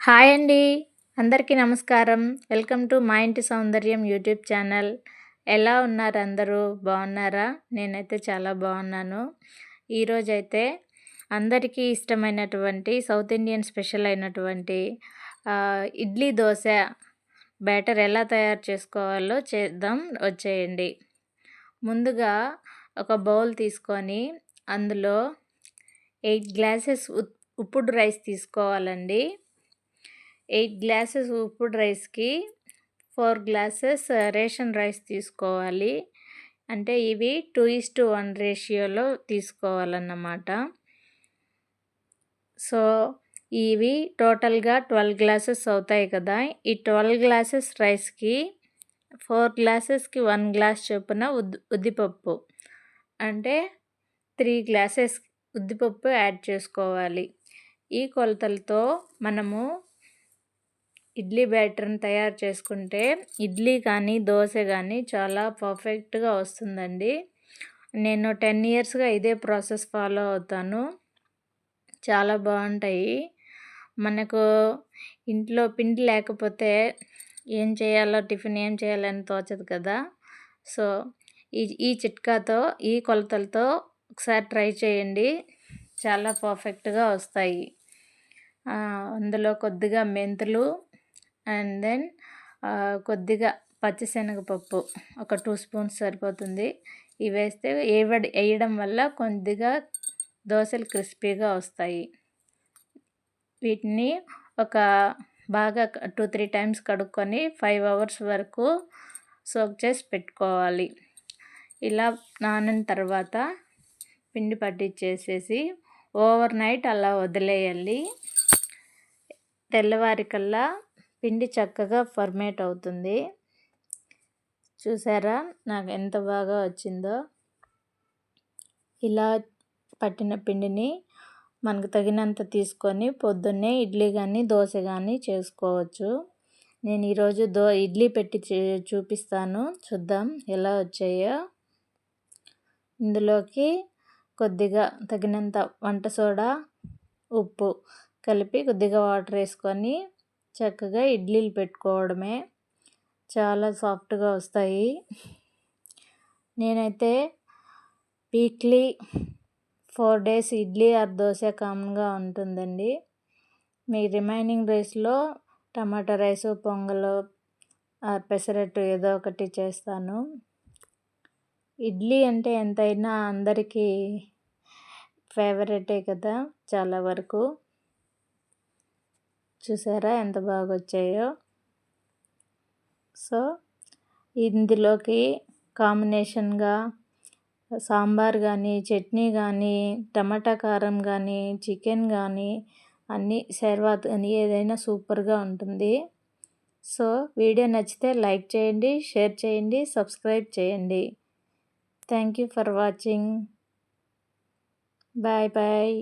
Hi అండి. అందరికీ నమస్కారం. వెల్కమ్ టు మా ఇంటి సౌందర్యం యూట్యూబ్ ఛానల్. ఎలా ఉన్నారు అందరూ? బాగున్నారా? నేనైతే చాలా బాగున్నాను. ఈరోజైతే అందరికీ ఇష్టమైనటువంటి సౌత్ ఇండియన్ స్పెషల్ అయినటువంటి ఇడ్లీ దోశ బ్యాటర్ ఎలా తయారు చేసుకోవాలో చేద్దాం, వచ్చేయండి. ముందుగా ఒక బౌల్ తీసుకొని అందులో 8 గ్లాసెస్ ఉప్పుడు రైస్ తీసుకోవాలండి. 8 గ్లాసెస్ ఉప్పుడు రైస్కి 4 గ్లాసెస్ రేషన్ రైస్ తీసుకోవాలి. అంటే ఇవి 2:1 రేషియోలో తీసుకోవాలన్నమాట. సో ఇవి టోటల్గా 12 గ్లాసెస్ అవుతాయి కదా. ఈ 12 గ్లాసెస్ రైస్కి 4 గ్లాసెస్కి 1 గ్లాస్ చొప్పున ఉద్దిపప్పు, అంటే 3 గ్లాసెస్ ఉద్దిపప్పు యాడ్ చేసుకోవాలి. ఈ కొలతలతో మనము ఇడ్లీ బ్యాటర్ని తయారు చేసుకుంటే ఇడ్లీ కానీ దోశ కానీ చాలా పర్ఫెక్ట్గా వస్తుందండి. నేను 10 ఇయర్స్గా ఇదే ప్రాసెస్ ఫాలో అవుతాను. చాలా బాగుంటాయి. మనకు ఇంట్లో పిండి లేకపోతే ఏం చేయాలో, టిఫిన్ ఏం చేయాలని తోచదు కదా. సో ఈ చిట్కాతో, ఈ కొలతలతో ఒకసారి ట్రై చేయండి. చాలా పర్ఫెక్ట్గా వస్తాయి. అందులో కొద్దిగా మెంతులు అండ్ దెన్ కొద్దిగా పచ్చిశనగపప్పు ఒక 2 స్పూన్స్ సరిపోతుంది. ఇవి వేస్తే వేయడం వల్ల కొద్దిగా దోశలు క్రిస్పీగా వస్తాయి. వీటిని ఒక బాగా 2-3 టైమ్స్ కడుక్కొని 5 అవర్స్ వరకు సోక్ చేసి పెట్టుకోవాలి. ఇలా నానిన తర్వాత పిండి పట్టించేసేసి ఓవర్ నైట్ అలా వదిలేయాలి. తెల్లవారికల్లా పిండి చక్కగా ఫర్మేట్ అవుతుంది. చూసారా నాకు ఎంత బాగా వచ్చిందో. ఇలా పట్టిన పిండిని మనకు తగినంత తీసుకొని పొద్దున్నే ఇడ్లీ కానీ దోశ కానీ చేసుకోవచ్చు. నేను ఈరోజు ఇడ్లీ పెట్టి చూపిస్తాను, చూద్దాం ఎలా వచ్చాయో. ఇందులోకి కొద్దిగా తగినంత వంట సోడా, ఉప్పు కలిపి కొద్దిగా వాటర్ వేసుకొని చక్కగా ఇడ్లీలు పెట్టుకోవడమే. చాలా సాఫ్ట్గా వస్తాయి. నేనైతే weekly 4 days idli or dosa కామన్గా ఉంటుందండి. మీ రిమైనింగ్ డేస్లో టమాటా రైసు, పొంగలు ఆర్ పెసరట్టు ఏదో ఒకటి చేస్తాను. ఇడ్లీ అంటే ఎంతైనా అందరికీ ఫేవరెటే కదా చాలా వరకు. చూసారా ఎంత బాగా వచ్చాయో. సో ఇందులోకి కాంబినేషన్గా సాంబార్ కానీ, చట్నీ కానీ, టమాటా కారం కానీ, చికెన్ కానీ, అన్నీ షర్వాత్ అని ఏదైనా సూపర్గా ఉంటుంది. సో వీడియో నచ్చితే లైక్ చేయండి, షేర్ చేయండి, సబ్స్క్రైబ్ చేయండి. Thank you for watching. Bye bye.